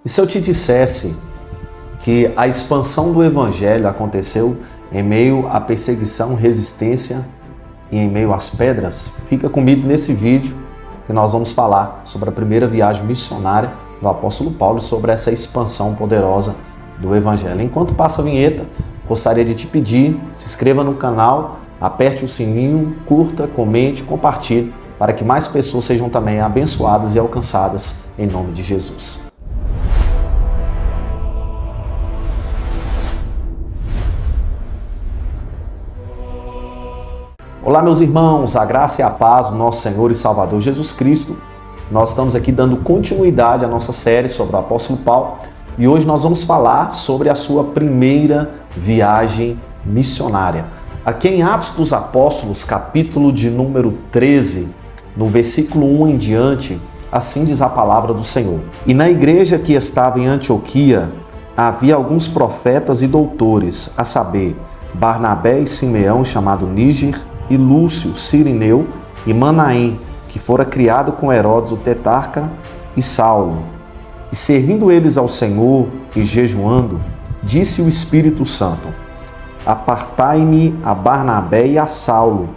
E se eu te dissesse que a expansão do Evangelho aconteceu em meio à perseguição, resistência e em meio às pedras? Fica comigo nesse vídeo que nós vamos falar sobre a primeira viagem missionária do apóstolo Paulo e sobre essa expansão poderosa do Evangelho. Enquanto passa a vinheta, gostaria de te pedir, se inscreva no canal, aperte o sininho, curta, comente, compartilhe, para que mais pessoas sejam também abençoadas e alcançadas em nome de Jesus. Olá, meus irmãos, a graça e a paz do nosso Senhor e Salvador Jesus Cristo. Nós estamos aqui dando continuidade à nossa série sobre o apóstolo Paulo e hoje nós vamos falar sobre a sua primeira viagem missionária. Aqui em Atos dos Apóstolos, capítulo de número 13, no versículo 1 em diante, assim diz a palavra do Senhor. E na igreja que estava em Antioquia, havia alguns profetas e doutores, a saber, Barnabé e Simeão, chamado Níger, e Lúcio, Cirineu, e Manaém, que fora criado com Herodes o tetrarca, e Saulo. E servindo eles ao Senhor e jejuando, disse o Espírito Santo: Apartai-me a Barnabé e a Saulo,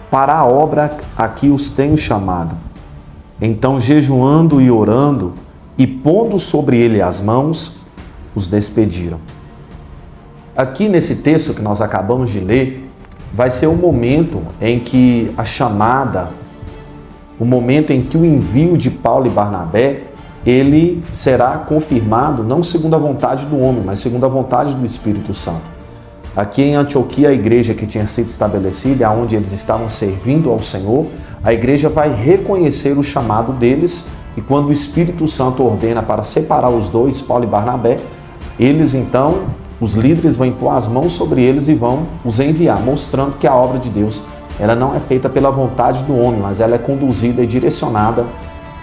para a obra a que os tenho chamado. Então, jejuando e orando, e pondo sobre ele as mãos, os despediram. Aqui nesse texto que nós acabamos de ler, vai ser o momento em que a chamada, o momento em que o envio de Paulo e Barnabé, ele será confirmado não segundo a vontade do homem, mas segundo a vontade do Espírito Santo. Aqui em Antioquia, a igreja que tinha sido estabelecida, onde eles estavam servindo ao Senhor, a igreja vai reconhecer o chamado deles e quando o Espírito Santo ordena para separar os dois, Paulo e Barnabé, eles então, os líderes vão impor as mãos sobre eles e vão os enviar, mostrando que a obra de Deus ela não é feita pela vontade do homem, mas ela é conduzida e direcionada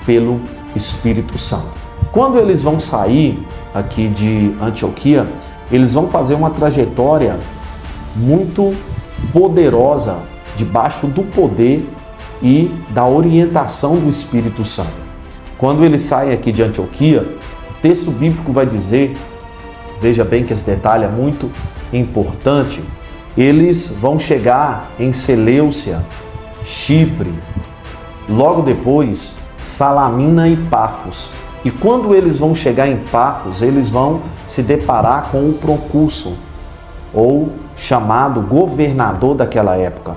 pelo Espírito Santo. Quando eles vão sair aqui de Antioquia, eles vão fazer uma trajetória muito poderosa debaixo do poder e da orientação do Espírito Santo. Quando eles saem aqui de Antioquia, o texto bíblico vai dizer, veja bem que esse detalhe é muito importante, eles vão chegar em Seleucia, Chipre, logo depois Salamina e Pafos. E quando eles vão chegar em Pafos, eles vão se deparar com o procúnsul, ou chamado governador daquela época.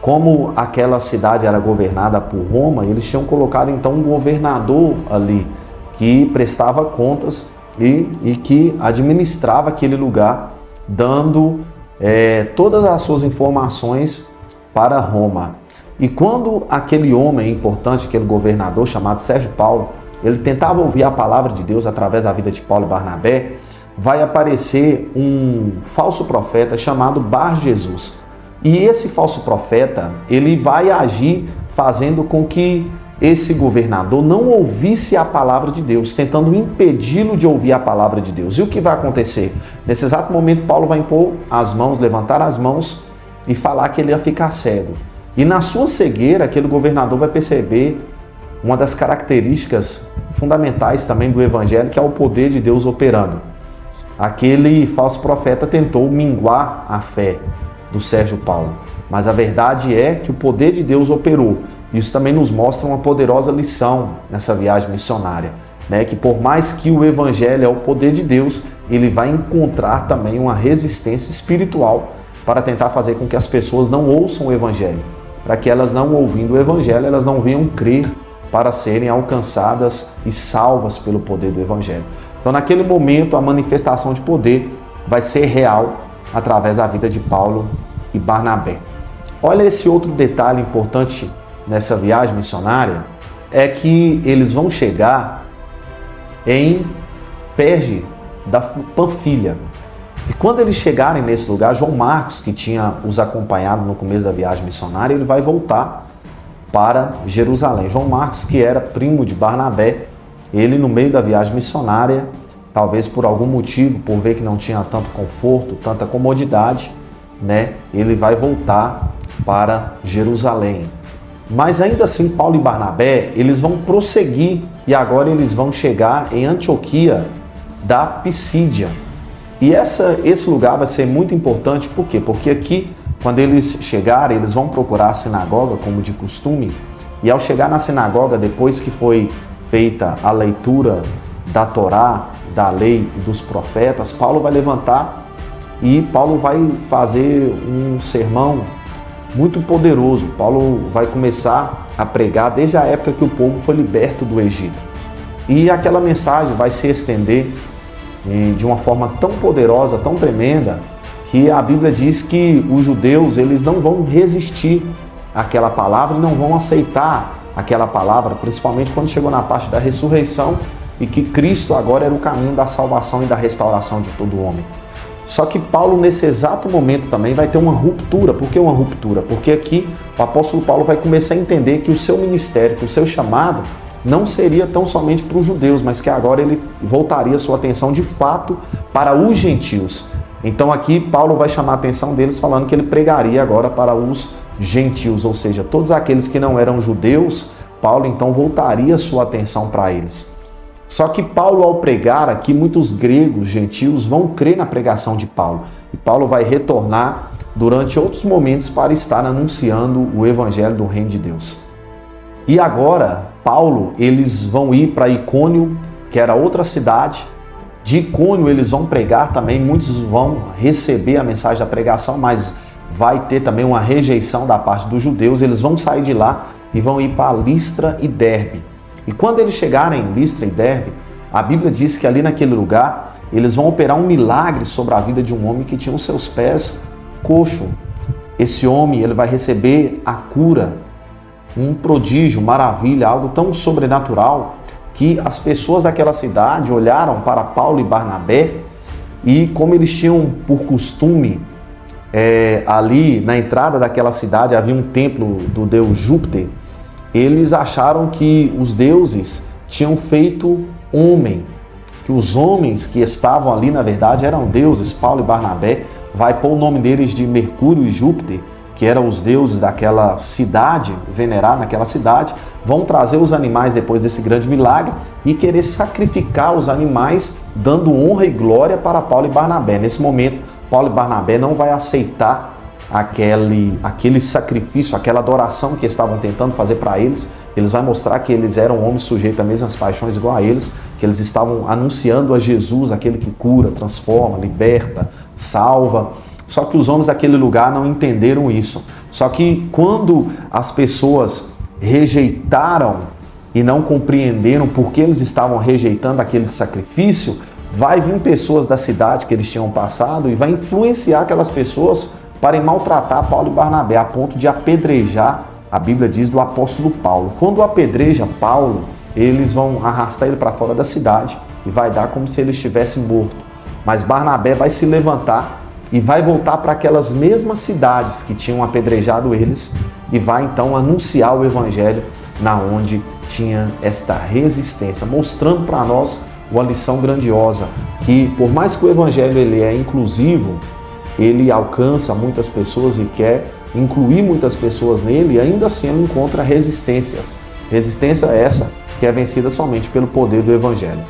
Como aquela cidade era governada por Roma, eles tinham colocado então um governador ali, que prestava contas e que administrava aquele lugar, dando todas as suas informações para Roma. E quando aquele homem importante, aquele governador chamado Sérgio Paulo, ele tentava ouvir a palavra de Deus através da vida de Paulo e Barnabé, vai aparecer um falso profeta chamado Bar Jesus. E esse falso profeta, ele vai agir fazendo com que esse governador não ouvisse a palavra de Deus, tentando impedi-lo de ouvir a palavra de Deus. E o que vai acontecer? Nesse exato momento, Paulo vai impor as mãos, levantar as mãos e falar que ele ia ficar cego. E na sua cegueira, aquele governador vai perceber uma das características fundamentais também do Evangelho, que é o poder de Deus operando. Aquele falso profeta tentou minguar a fé do Sérgio Paulo, mas a verdade é que o poder de Deus operou. Isso também nos mostra uma poderosa lição nessa viagem missionária, né? Que por mais que o Evangelho é o poder de Deus, ele vai encontrar também uma resistência espiritual para tentar fazer com que as pessoas não ouçam o Evangelho, para que elas não ouvindo o Evangelho, elas não venham crer para serem alcançadas e salvas pelo poder do Evangelho. Então, naquele momento, a manifestação de poder vai ser real através da vida de Paulo e Barnabé. Olha esse outro detalhe importante nessa viagem missionária, é que eles vão chegar em Perge da Panfilha. E quando eles chegarem nesse lugar, João Marcos, que tinha os acompanhado no começo da viagem missionária, ele vai voltar para Jerusalém. João Marcos, que era primo de Barnabé, ele no meio da viagem missionária, talvez por algum motivo, por ver que não tinha tanto conforto, tanta comodidade, né, ele vai voltar para Jerusalém. Mas ainda assim, Paulo e Barnabé, eles vão prosseguir e agora eles vão chegar em Antioquia da Pisídia. E esse lugar vai ser muito importante, por quê? Porque aqui, quando eles chegarem, eles vão procurar a sinagoga, como de costume, e ao chegar na sinagoga, depois que foi feita a leitura da Torá, da lei e dos profetas, Paulo vai levantar e Paulo vai fazer um sermão muito poderoso. Paulo vai começar a pregar desde a época que o povo foi liberto do Egito. E aquela mensagem vai se estender de uma forma tão poderosa, tão tremenda, que a Bíblia diz que os judeus eles não vão resistir àquela palavra e não vão aceitar aquela palavra, principalmente quando chegou na parte da ressurreição e que Cristo agora era o caminho da salvação e da restauração de todo homem. Só que Paulo, nesse exato momento também, vai ter uma ruptura. Por que uma ruptura? Porque aqui o apóstolo Paulo vai começar a entender que o seu ministério, que o seu chamado, não seria tão somente para os judeus, mas que agora ele voltaria sua atenção de fato para os gentios. Então aqui Paulo vai chamar a atenção deles falando que ele pregaria agora para os gentios, ou seja, todos aqueles que não eram judeus, Paulo então voltaria sua atenção para eles. Só que Paulo, ao pregar aqui, muitos gregos, gentios, vão crer na pregação de Paulo. E Paulo vai retornar durante outros momentos para estar anunciando o evangelho do reino de Deus. E agora, Paulo, eles vão ir para Icônio, que era outra cidade. De Icônio eles vão pregar também, muitos vão receber a mensagem da pregação, mas vai ter também uma rejeição da parte dos judeus. Eles vão sair de lá e vão ir para Listra e Derbe. E quando eles chegarem em Listra e Derbe, a Bíblia diz que ali naquele lugar eles vão operar um milagre sobre a vida de um homem que tinha os seus pés coxos. Esse homem ele vai receber a cura, um prodígio, maravilha, algo tão sobrenatural que as pessoas daquela cidade olharam para Paulo e Barnabé e como eles tinham por costume, ali na entrada daquela cidade havia um templo do deus Júpiter, eles acharam que os deuses tinham feito homem, que os homens que estavam ali na verdade eram deuses. Paulo e Barnabé vai pôr o nome deles de Mercúrio e Júpiter, que eram os deuses daquela cidade, venerar naquela cidade, vão trazer os animais depois desse grande milagre e querer sacrificar os animais, dando honra e glória para Paulo e Barnabé. Nesse momento, Paulo e Barnabé não vai aceitar aquele sacrifício, aquela adoração que estavam tentando fazer para eles. Eles vão mostrar que eles eram homens sujeitos às mesmas paixões igual a eles, que eles estavam anunciando a Jesus, aquele que cura, transforma, liberta, salva. Só que os homens daquele lugar não entenderam isso. Só que quando as pessoas rejeitaram e não compreenderam por que eles estavam rejeitando aquele sacrifício, vai vir pessoas da cidade que eles tinham passado e vai influenciar aquelas pessoas para maltratar Paulo e Barnabé, a ponto de apedrejar, a Bíblia diz, do apóstolo Paulo. Quando apedreja Paulo, eles vão arrastar ele para fora da cidade e vai dar como se ele estivesse morto. Mas Barnabé vai se levantar e vai voltar para aquelas mesmas cidades que tinham apedrejado eles e vai então anunciar o evangelho na onde tinha esta resistência, mostrando para nós uma lição grandiosa, que por mais que o evangelho ele é inclusivo, ele alcança muitas pessoas e quer incluir muitas pessoas nele, e ainda assim ele encontra resistências. Resistência essa que é vencida somente pelo poder do evangelho.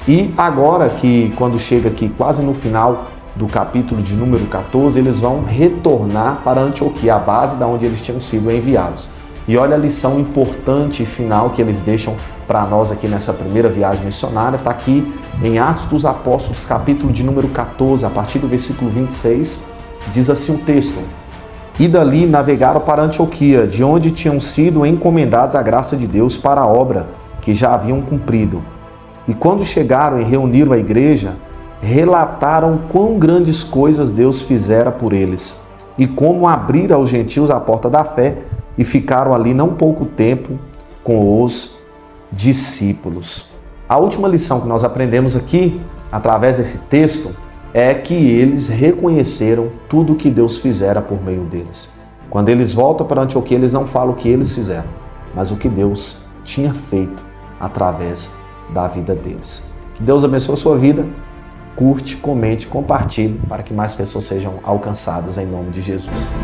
E agora que quando chega aqui quase no final do capítulo de número 14, eles vão retornar para Antioquia, a base da onde eles tinham sido enviados. E olha a lição importante e final que eles deixam para nós aqui nessa primeira viagem missionária, está aqui em Atos dos Apóstolos, capítulo de número 14, a partir do versículo 26, diz assim o texto: E dali navegaram para Antioquia, de onde tinham sido encomendados à graça de Deus para a obra que já haviam cumprido. E quando chegaram e reuniram a igreja, relataram quão grandes coisas Deus fizera por eles, e como abrira aos gentios a porta da fé, e ficaram ali não pouco tempo com os discípulos. A última lição que nós aprendemos aqui, através desse texto, é que eles reconheceram tudo o que Deus fizera por meio deles. Quando eles voltam para Antioquia, eles não falam o que eles fizeram, mas o que Deus tinha feito através da vida deles. Que Deus abençoe a sua vida. Curte, comente, compartilhe para que mais pessoas sejam alcançadas em nome de Jesus.